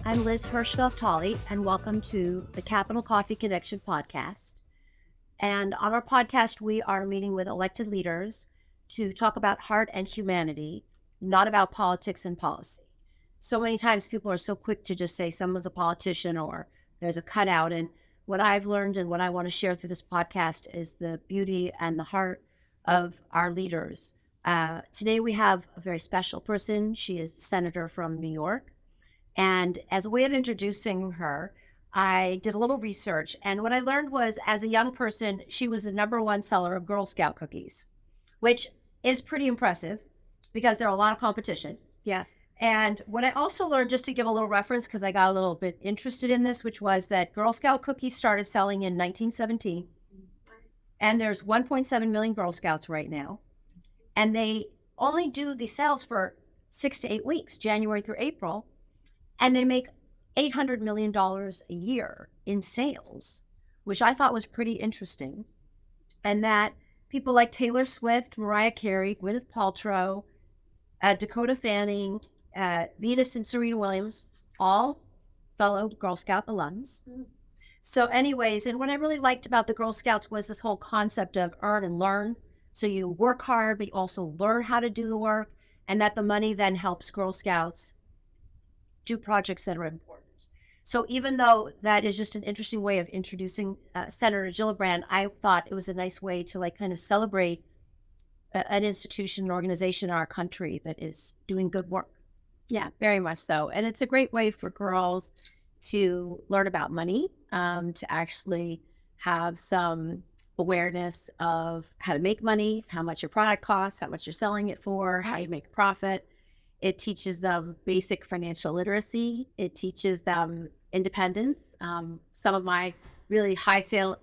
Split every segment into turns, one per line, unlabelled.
I'm Liz Hirschfeld-Tolley, and welcome to the Capital Coffee Connection podcast. And on our podcast, we are meeting with elected leaders to talk about heart and humanity, not about politics and policy. So many times people are so quick to just say someone's a politician or there's a cutout. And what I've learned and what I want to share through this podcast is the beauty and the heart of our leaders. Today we have a very special person. She is the senator from New York. And as a way of introducing her, I did a little research. And what I learned was, as a young person, she was the #1 seller of Girl Scout cookies, which is pretty impressive because there are a lot of competition.
Yes.
And what I also learned, just to give a little reference, because I got a little bit interested in this, which was that Girl Scout cookies started selling in 1917. And there's 1.7 million Girl Scouts right now. And they only do the sales for 6 to 8 weeks, January through April. And they make $800 million a year in sales, which I thought was pretty interesting. And that people like Taylor Swift, Mariah Carey, Gwyneth Paltrow, Dakota Fanning, Venus and Serena Williams, all fellow Girl Scout alums. So anyways, and what I really liked about the Girl Scouts was this whole concept of earn and learn. So you work hard, but you also learn how to do the work, and that the money then helps Girl Scouts do projects that are important. So even though that is just an interesting way of introducing Senator Gillibrand, I thought it was a nice way to kind of celebrate an institution, an organization in our country that is doing good work.
Yeah, very much so. And it's a great way for girls to learn about money, to actually have some awareness of how to make money, how much your product costs, how much you're selling it for, how you make a profit. It teaches them basic financial literacy. It teaches them independence. Some of my really high sale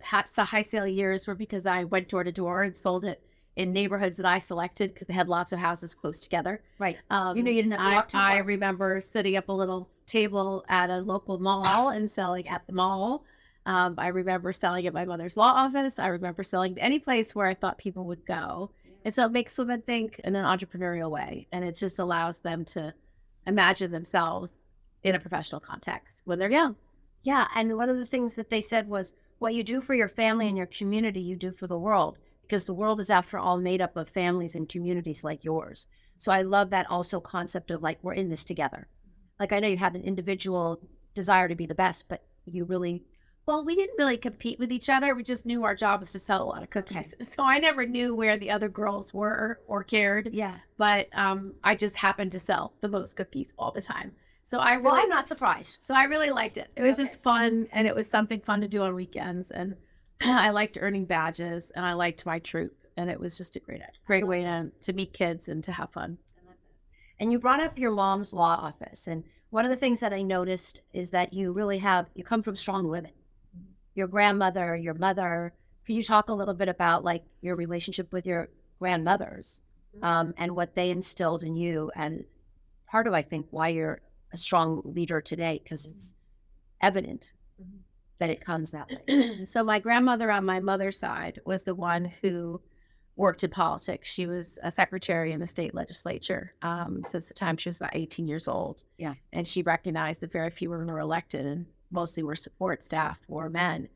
years were because I went door to door and sold it in neighborhoods that I selected because they had lots of houses close together.
Right. You didn't have to walk too far.
I remember setting up a little table at a local mall and selling at the mall. I remember selling at my mother's law office. I remember selling any place where I thought people would go. And so it makes women think in an entrepreneurial way. And it just allows them to imagine themselves in a professional context when they're young.
Yeah. And one of the things that they said was, what you do for your family and your community, you do for the world, because the world is, after all, made up of families and communities like yours. So I love that also concept of we're in this together. I know you have an individual desire to be the best, but you really...
Well, we didn't really compete with each other. We just knew our job was to sell a lot of cookies. Okay. So I never knew where the other girls were or cared.
Yeah.
But I just happened to sell the most cookies all the time. So I'm
not surprised.
So I really liked it. It was just fun, and it was something fun to do on weekends. And I liked earning badges, and I liked my troop. And it was just a great way to meet kids and to have fun.
And you brought up your mom's law office. And one of the things that I noticed is that you come from strong women. Your grandmother, your mother. Can you talk a little bit about your relationship with your grandmothers and what they instilled in you, and part of, I think, why you're a strong leader today, because it's evident that it comes that way.
So my grandmother on my mother's side was the one who worked in politics. She was a secretary in the state legislature since the time she was about 18 years old.
Yeah.
And she recognized that very few women were elected, and mostly were support staff or men.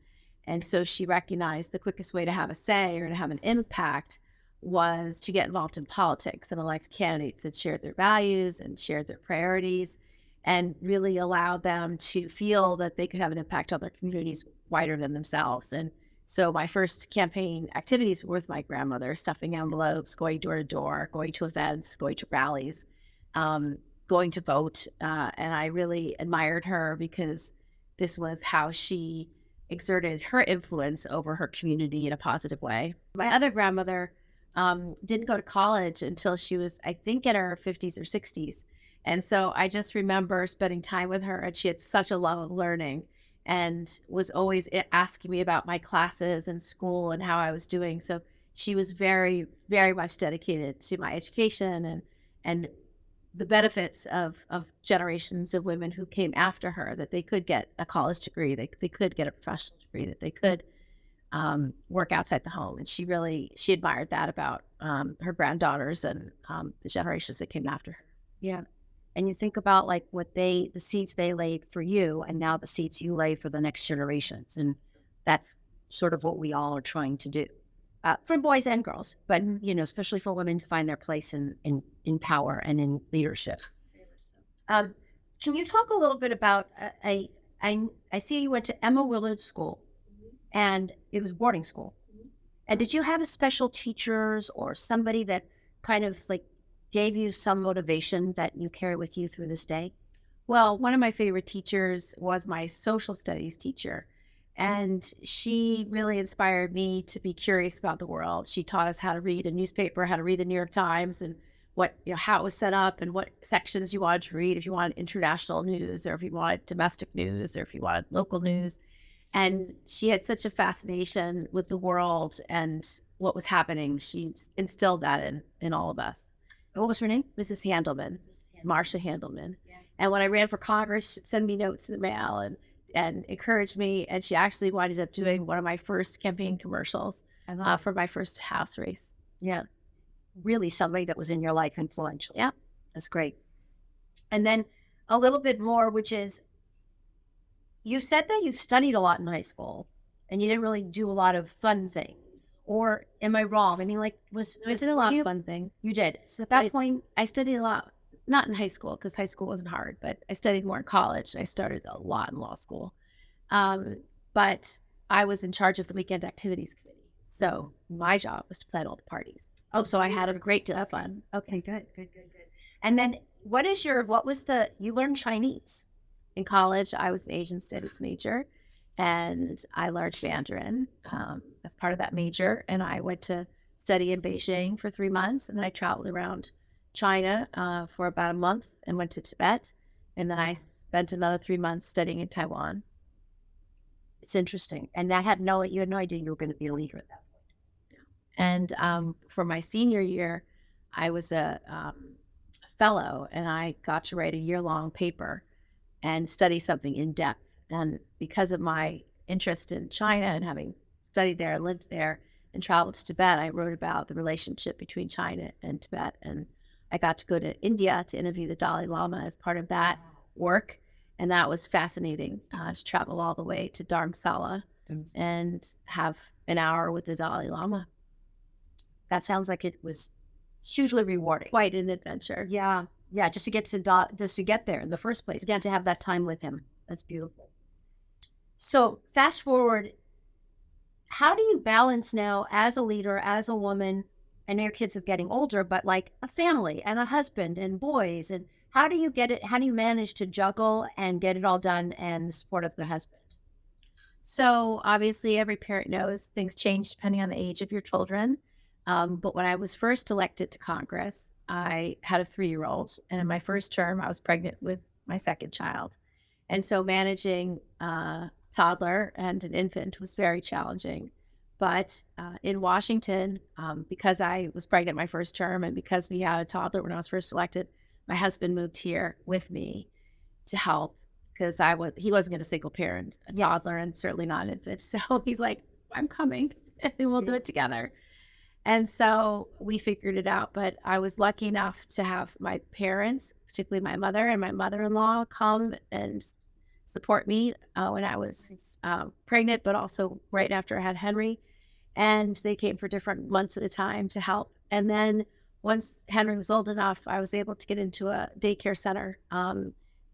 And so she recognized the quickest way to have a say or to have an impact was to get involved in politics and elect candidates that shared their values and shared their priorities and really allowed them to feel that they could have an impact on their communities wider than themselves. And so my first campaign activities were with my grandmother, stuffing envelopes, going door to door, going to events, going to rallies, going to vote. And I really admired her because this was how she exerted her influence over her community in a positive way. My other grandmother didn't go to college until she was, I think, in her 50s or 60s. And so I just remember spending time with her, and she had such a love of learning and was always asking me about my classes and school and how I was doing. So she was very, very much dedicated to my education and the benefits of generations of women who came after her, that they could get a college degree, they could get a professional degree, that they could work outside the home. And she admired that about her granddaughters and the generations that came after her.
Yeah. and you think about like the seeds they laid for you, and now the seeds you lay for the next generations. And that's sort of what we all are trying to do, for boys and girls, but, especially for women to find their place in power and in leadership. Can you talk a little bit about, I see you went to Emma Willard School, and it was boarding school. And did you have a special teachers or somebody that kind of like gave you some motivation that you carry with you through this day?
Well, one of my favorite teachers was my social studies teacher. And she really inspired me to be curious about the world. She taught us how to read a newspaper, how to read the New York Times, and how it was set up and what sections you wanted to read, if you wanted international news or if you wanted domestic news or if you wanted local news. And she had such a fascination with the world and what was happening. She instilled that in all of us.
What was her name?
Mrs. Handelman, Marcia Handelman.
Yeah.
And when I ran for Congress, she'd send me notes in the mail and encourage me. And she actually wound up doing one of my first campaign commercials for my first House race.
Yeah. Really somebody that was in your life influential.
Yeah.
That's great. And then a little bit more, which is, you said that you studied a lot in high school and you didn't really do a lot of fun things. Or am I wrong? I mean, like,
I did a lot of fun things.
You did. So at that point,
I studied a lot, not in high school because high school wasn't hard, but I studied more in college. I started a lot in law school. But I was in charge of the weekend activities committee. So my job was to plan all the parties. Oh, so I had a great deal of fun.
Okay, good. And then you learned Chinese?
In college, I was an Asian studies major, and I learned Mandarin as part of that major. And I went to study in Beijing for 3 months, and then I traveled around China for about a month and went to Tibet. And then I spent another 3 months studying in Taiwan.
It's interesting. And you had no idea you were going to be a leader at that point.
And for my senior year, I was a fellow, and I got to write a year-long paper and study something in depth. And because of my interest in China and having studied there, lived there, and traveled to Tibet, I wrote about the relationship between China and Tibet. And I got to go to India to interview the Dalai Lama as part of that work. And that was fascinating to travel all the way to Dharamsala and have an hour with the Dalai Lama.
That sounds like it was hugely rewarding.
Quite an adventure.
Yeah. Just to get there in the first place, to have that time with him. That's beautiful. So fast forward, how do you balance now as a leader, as a woman? I know your kids are getting older, but like a family and a husband and boys, and how do you get it? How do you manage to juggle and get it all done and the support of the husband?
So obviously every parent knows things change depending on the age of your children. But when I was first elected to Congress, I had a 3-year-old, and in my first term, I was pregnant with my second child. And so managing a toddler and an infant was very challenging. But in Washington, because I was pregnant my first term and because we had a toddler when I was first elected, my husband moved here with me to help because he wasn't going to single parent a toddler and certainly not an infant. So he's like, I'm coming and we'll do it together. And so we figured it out. But I was lucky enough to have my parents, particularly my mother and my mother-in-law, come and support me when I was pregnant, but also right after I had Henry. And they came for different months at a time to help. And then once Henry was old enough, I was able to get into a daycare center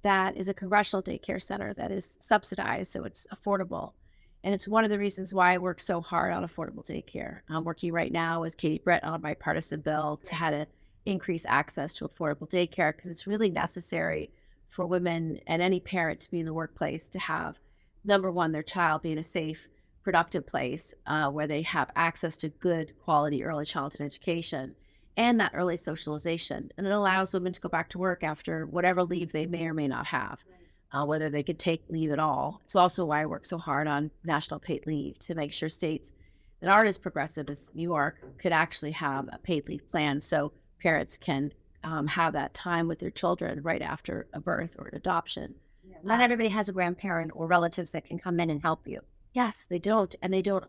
that is a congressional daycare center that is subsidized, so it's affordable. And it's one of the reasons why I work so hard on affordable daycare. I'm working right now with Katie Brett on a bipartisan bill to how to increase access to affordable daycare, because it's really necessary for women and any parent to be in the workplace to have, number one, their child be in a safe, productive place where they have access to good quality early childhood education and that early socialization. And it allows women to go back to work after whatever leave they may or may not have. Whether they could take leave at all. It's also why I work so hard on national paid leave to make sure states that aren't as progressive as New York could actually have a paid leave plan so parents can have that time with their children right after a birth or an adoption.
Yeah. Not everybody has a grandparent or relatives that can come in and help you.
Yes, they don't. And they don't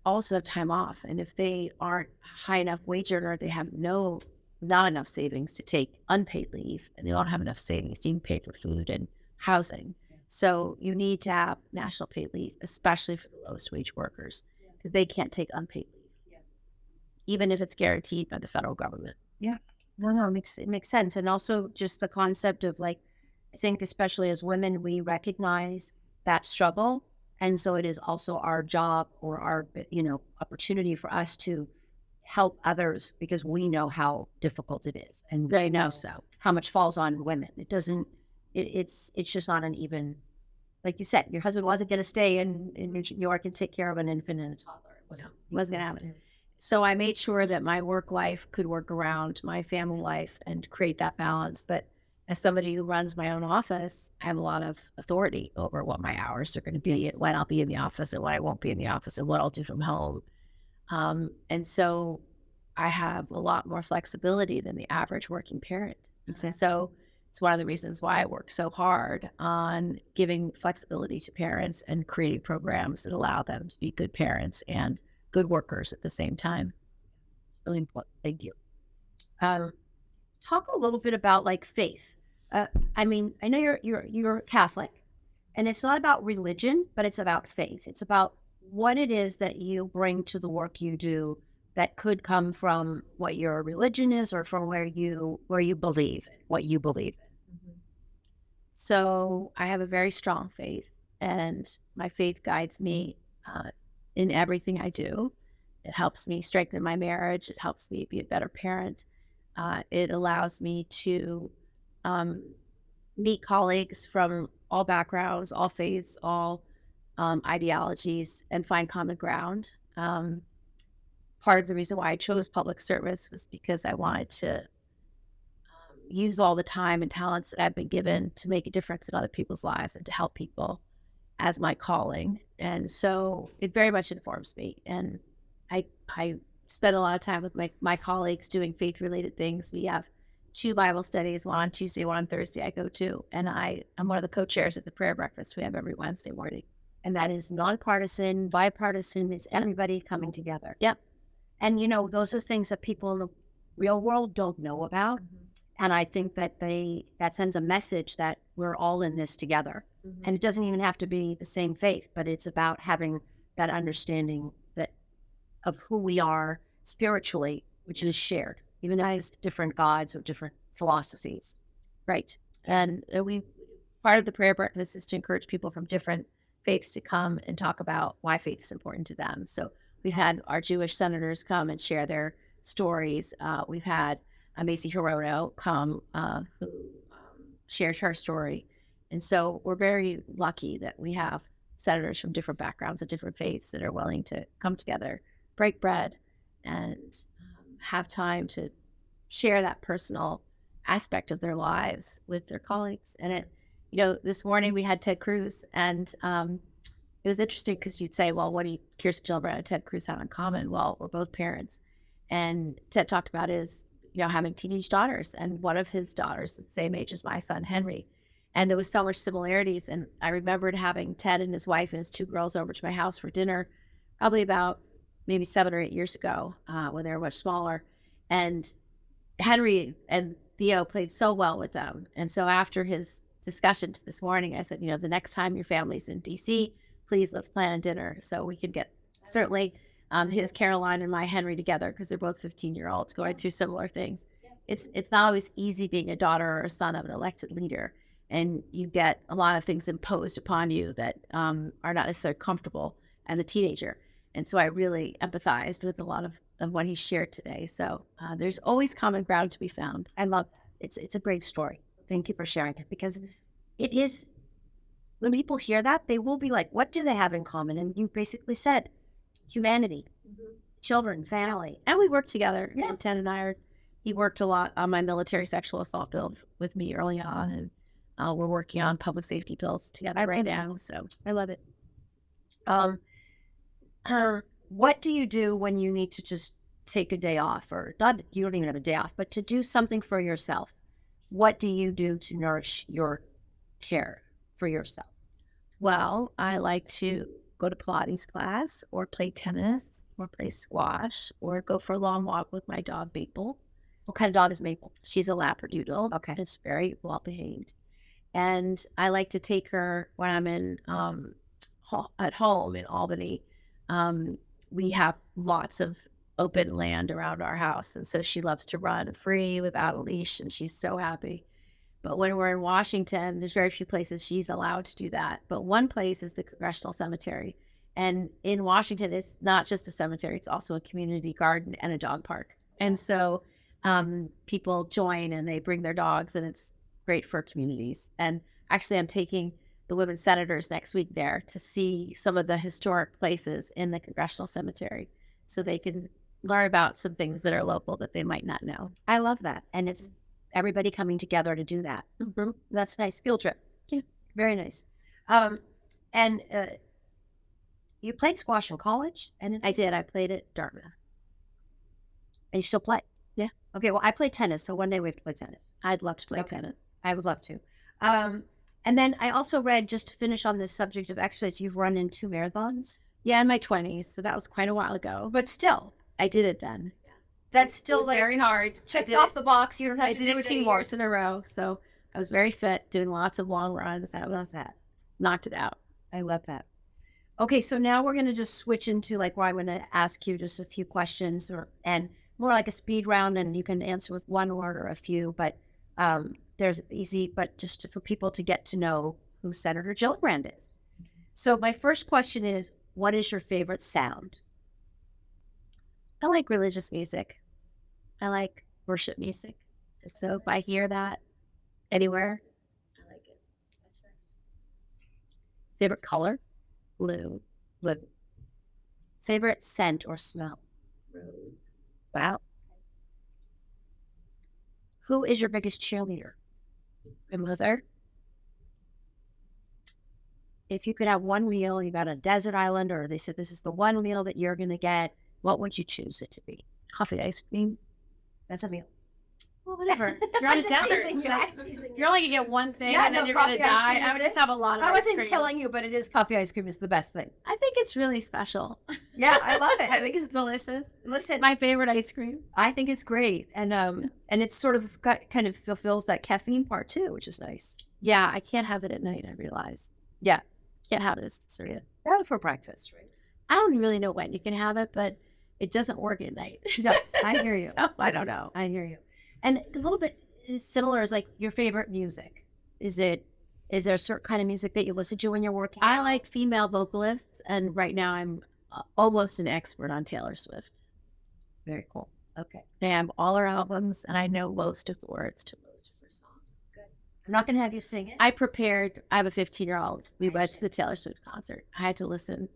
also have time off. And if they aren't high enough wage earner, they have no not enough savings to take unpaid leave, and they don't have enough savings to even pay for food and housing. So you need to have national paid leave, especially for the lowest wage workers, because they can't take unpaid leave, even if it's guaranteed by the federal government.
Yeah. No, it makes sense. And also just the concept of like, I think especially as women, we recognize that struggle. And so it is also our job or our, opportunity for us to help others because we know how difficult it is. And
They know so.
how much falls on women. It doesn't, it's just not an even, like you said, your husband wasn't going to stay in New York and take care of an infant and a toddler. It
wasn't going to happen. So I made sure that my work life could work around my family life and create that balance. But as somebody who runs my own office, I have a lot of authority over what my hours are going to be, and when I'll be in the office and when I won't be in the office, and what I'll do from home. And so I have a lot more flexibility than the average working parent.
Exactly.
So it's one of the reasons why I work so hard on giving flexibility to parents and creating programs that allow them to be good parents and good workers at the same time.
It's really important. Thank you. Talk a little bit about like faith. I mean, I know you're Catholic, and it's not about religion, but it's about faith. It's about what it is that you bring to the work you do that could come from what your religion is or from where you believe, what you believe in.
So I have a very strong faith, and my faith guides me in everything I do. It helps me strengthen my marriage. It helps me be a better parent. It allows me to meet colleagues from all backgrounds, all faiths, all ideologies, and find common ground. Part of the reason why I chose public service was because I wanted to use all the time and talents that I've been given to make a difference in other people's lives and to help people as my calling. And so it very much informs me. And I spend a lot of time with my colleagues doing faith-related things. We have 2 Bible studies, one on Tuesday, one on Thursday I go to. And I'm one of the co-chairs at the prayer breakfast we have every Wednesday morning.
And that is nonpartisan, bipartisan. It's everybody coming together.
Yep.
And, those are things that people in the real world don't know about. And I think that that sends a message that we're all in this together. And it doesn't even have to be the same faith, but it's about having that understanding of who we are spiritually, which is shared, even if it's different gods or different philosophies.
Right. And part of the prayer breakfast is to encourage people from different faiths to come and talk about why faith is important to them. So we've had our Jewish senators come and share their stories. We've had Macy Hirono come who shared her story. And so we're very lucky that we have senators from different backgrounds and different faiths that are willing to come together, break bread, and have time to share that personal aspect of their lives with their colleagues. And this morning we had Ted Cruz, and it was interesting because you'd say, well, what do Kirsten Gillibrand and Ted Cruz have in common? Well, we're both parents. And Ted talked about having teenage daughters, and one of his daughters is the same age as my son, Henry. And there was so much similarities. And I remembered having Ted and his wife and his 2 girls over to my house for dinner, probably about maybe 7 or 8 years ago, when they were much smaller. And Henry and Theo played so well with them. And so after his discussions this morning, I said, the next time your family's in DC, please let's plan a dinner so we can get certainly his Caroline and my Henry together, because they're both 15-year-olds going through similar things. It's not always easy being a daughter or a son of an elected leader, and you get a lot of things imposed upon you that are not necessarily comfortable as a teenager. And so I really empathized with a lot of what he shared today. So there's always common ground to be found.
I love that. It's a great story. Thank you for sharing it, because it is, when people hear that, they will be like, what do they have in common? And you basically said humanity, children, family.
And we worked together.
Yeah.
And Ted and he worked a lot on my military sexual assault bill with me early on. And we're working on public safety bills together right now. So
I love it. What do you do when you need to just take a day off, or not, you don't even have a day off, but to do something for yourself? What do you do to nourish your care for yourself?
Well, I like to go to Pilates class, or play tennis, or play squash, or go for a long walk with my dog Maple.
What kind of dog is Maple?
She's a Labradoodle.
Okay.
It's very well behaved. And I like to take her when I'm in at home in Albany. We have lots of open land around our house. And so she loves to run free without a leash, and she's so happy. But when we're in Washington, there's very few places she's allowed to do that. But one place is the Congressional Cemetery. And in Washington, it's not just a cemetery, it's also a community garden and a dog park. And so people join and they bring their dogs, and it's great for communities. And actually, I'm taking the women senators next week there to see some of the historic places in the Congressional Cemetery so they can learn about some things that are local that they might not know.
I love that. And it's everybody coming together to do that.
Mm-hmm.
That's nice. Field trip.
Yeah.
Very nice. And you played squash in college? And
I did. I played at Dartmouth.
And you still play?
Yeah.
Okay, well, I play tennis, so one day we have to play tennis.
I'd love to play tennis.
I would love to. And then I also read, just to finish on this subject of exercise, you've run in 2 marathons.
Yeah, in my 20s. So that was quite a while ago.
But still,
I did it then. Yes.
That's still
like
very hard. Checked
did
off
it.
the box. You don't have
I
to
did
do
it
it
2
anymore.
years in a row. So I was very fit, doing lots of long runs. I
love that.
Knocked it out.
I love that. Okay, so now we're going to just switch into like where I'm going to ask you just a few questions and more like a speed round, and you can answer with one word or a few, but there's easy, but just for people to get to know who Senator Gillibrand is. So my first question is, what is your favorite sound?
I like religious music. I like worship music. So if I hear that anywhere, I like it.
That's nice.
Favorite color? Blue.
Blue. Favorite scent or smell?
Rose.
Wow. Who is your biggest cheerleader?
My mother.
If you could have one meal, you got a desert island, or they said this is the one meal that you're going to get, what would you choose it to be?
Coffee ice cream.
That's a meal.
Well, whatever. You're on a desert. You're only going to get one thing,
Yeah,
and then
no,
you're going to
coffee ice
die.
cream
I
is
would
it.
just have a lot of
I
ice
wasn't
cream.
killing you, but it is coffee ice cream is the best thing.
I think it's really special.
Yeah, I love
I
it.
think it's delicious.
Listen,
It's my favorite ice cream.
I think it's great. And it's sort of kind of fulfills that caffeine part too, which is nice.
Yeah, I can't have it at night, I realize.
Yeah.
Can't have it as dessert.
That for breakfast, right?
I don't really know when you can have it, but it doesn't work at night.
No, I hear you.
So, I don't know.
I hear you. And a little bit similar is like your favorite music. Is there a certain kind of music that you listen to when you're working?
I like female vocalists, and right now I'm almost an expert on Taylor Swift.
Very cool. Okay.
I have all her albums, and I know most of the words to most of her songs.
Good. I'm not going to have you sing it.
I have a 15-year-old. We went to the Taylor Swift concert. I had to listen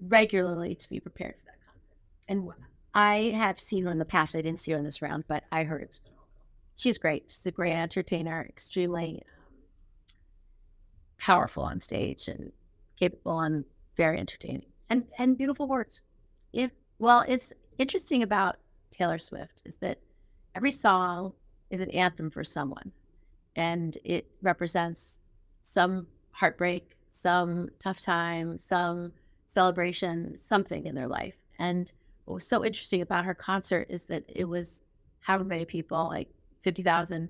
regularly to be prepared for that concert.
And I have seen her in the past. I didn't see her in this round, but I heard it.
She's great. She's a great entertainer, extremely powerful on stage and capable and very entertaining.
And beautiful words.
Yeah. Well, it's interesting about Taylor Swift is that every song is an anthem for someone, and it represents some heartbreak, some tough time, some celebration, something in their life. And what was so interesting about her concert is that it was however many people, like 50,000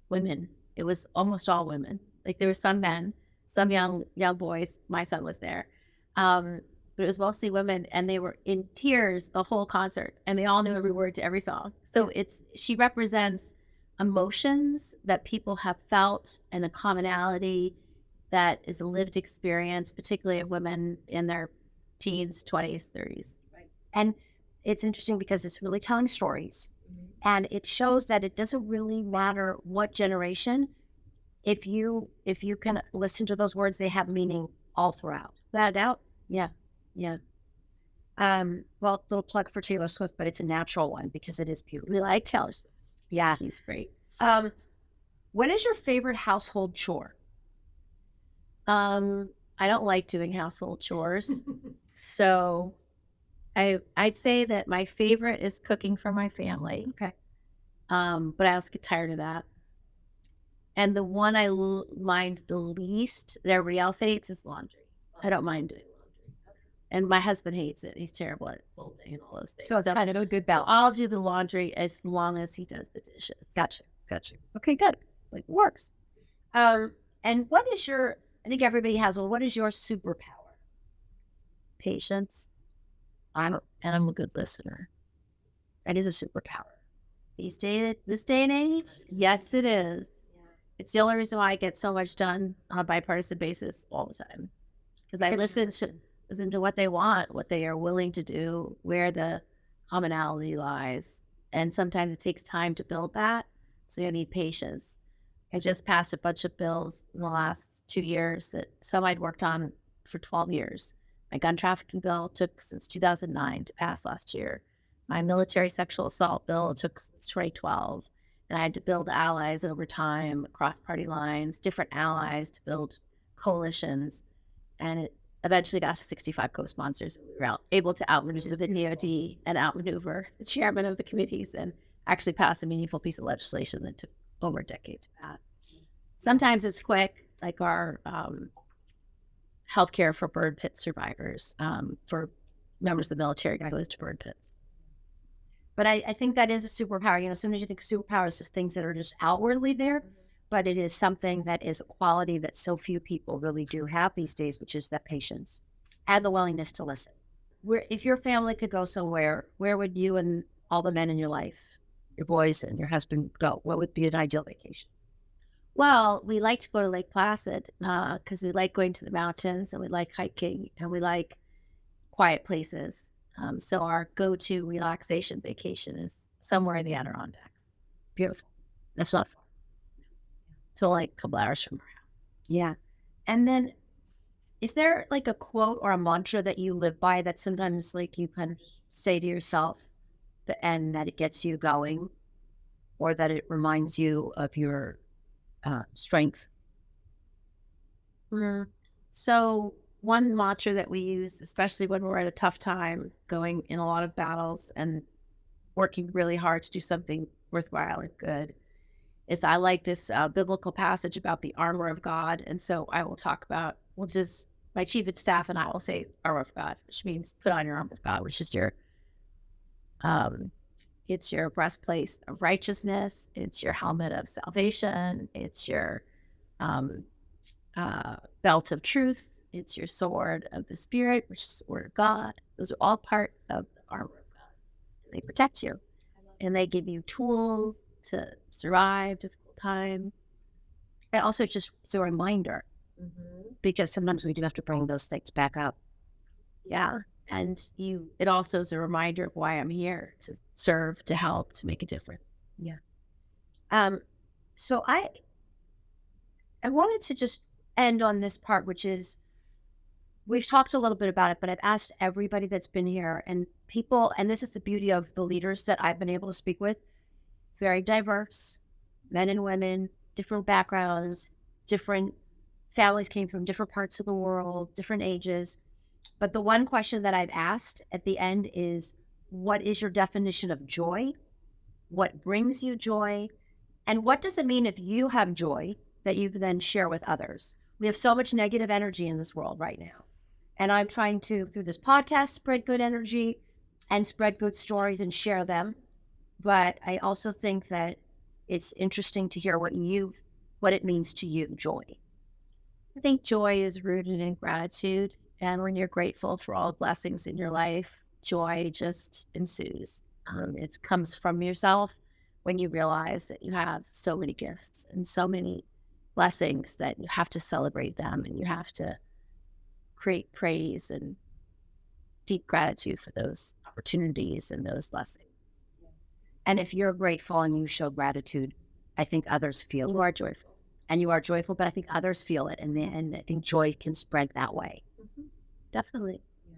women. It was almost all women. Like there were some men, some young boys. My son was there. But it was mostly women, and they were in tears the whole concert, and they all knew every word to every song. So she represents emotions that people have felt, and a commonality that is a lived experience, particularly of women in their teens, 20s, 30s.
Right. And it's interesting because it's really telling stories. And it shows that it doesn't really matter what generation. If you can listen to those words, they have meaning all throughout.
Without a doubt.
Yeah. Yeah. Well, little plug for Taylor Swift, but it's a natural one because it is beautiful.
We like Taylor Swift.
Yeah.
She's great.
What is your favorite household chore?
I don't like doing household chores. So I'd say that my favorite is cooking for my family.
Okay.
But I also get tired of that. And the one I mind the least that everybody else hates is laundry. I don't mind doing laundry. And my husband hates it. He's terrible at folding and all those things.
So it's kind of a good
So
balance.
I'll do the laundry as long as he does the dishes.
Gotcha. Okay, good. Like, works. And what is I think everybody has one. What is your superpower?
Patience. I'm a good listener.
That is a superpower.
This day and age, yes, it is. Yeah. It's the only reason why I get so much done on a bipartisan basis all the time. Because I listen to what they want, what they are willing to do, where the commonality lies. And sometimes it takes time to build that. So you need patience. I just passed a bunch of bills in the last 2 years that some I'd worked on for 12 years. My gun trafficking bill took since 2009 to pass last year. My military sexual assault bill took since 2012. And I had to build allies over time, across party lines, different allies to build coalitions. And it eventually got to 65 co-sponsors. We were able to outmaneuver the DOD and outmaneuver the chairman of the committees and actually pass a meaningful piece of legislation that took over a decade to pass. Sometimes it's quick, like our healthcare for burn pit survivors, for members of the military exposed to burn pits.
But I think that is a superpower. Sometimes you think superpower is just things that are just outwardly there, but it is something that is a quality that so few people really do have these days, which is that patience and the willingness to listen. If your family could go somewhere, where would you and all the men in your life, your boys and your husband, go? What would be an ideal vacation?
Well, we like to go to Lake Placid because we like going to the mountains and we like hiking and we like quiet places. So our go-to relaxation vacation is somewhere in the Adirondacks.
Beautiful. That's not far.
So like a couple hours from our house.
Yeah. And then is there like a quote or a mantra that you live by that sometimes like you kind of just say to yourself and that it gets you going or that it reminds you of your strength?
So one mantra that we use, especially when we're at a tough time, going in a lot of battles and working really hard to do something worthwhile and good, is I like this biblical passage about the armor of God. And so I will talk about, my chief of staff and I will say armor of God, which means put on your armor of God, which is it's your breastplate of righteousness. It's your helmet of salvation. It's your belt of truth. It's your sword of the Spirit, which is the word of God. Those are all part of the armor of God. They protect you. And they give you tools to survive difficult times.
And also just it's a reminder, because sometimes we do have to bring those things back up.
Yeah. And it also is a reminder of why I'm here, to serve, to help, to make a difference.
Yeah. So I wanted to just end on this part, which is, we've talked a little bit about it, but I've asked everybody that's been here and people, and this is the beauty of the leaders that I've been able to speak with, very diverse, men and women, different backgrounds, different families came from different parts of the world, different ages. But the one question that I've asked at the end is, what is your definition of joy? What brings you joy? And what does it mean if you have joy that you can then share with others? We have so much negative energy in this world right now. And I'm trying to, through this podcast, spread good energy and spread good stories and share them. But I also think that it's interesting to hear what it means to you, joy.
I think joy is rooted in gratitude. And when you're grateful for all the blessings in your life, joy just ensues. It comes from yourself when you realize that you have so many gifts and so many blessings that you have to celebrate them and you have to create praise and deep gratitude for those opportunities and those blessings.
And if you're grateful and you show gratitude, I think others feel
you are joyful.
And you are joyful, but I think others feel it. And I think joy can spread that way.
Definitely.
Yeah.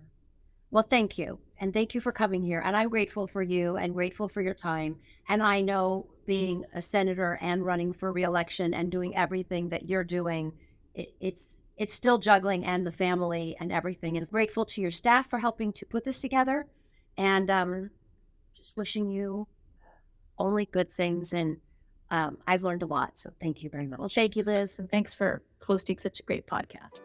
Well, thank you. And thank you for coming here. And I'm grateful for you and grateful for your time. And I know being a senator and running for re-election and doing everything that you're doing, it's still juggling and the family and everything. And grateful to your staff for helping to put this together. And just wishing you only good things. And I've learned a lot. So thank you very much.
Well, thank you, Liz. And thanks for hosting such a great podcast.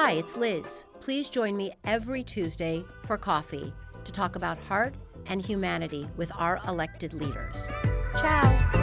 Hi, it's Liz. Please join me every Tuesday for coffee to talk about heart and humanity with our elected leaders. Ciao.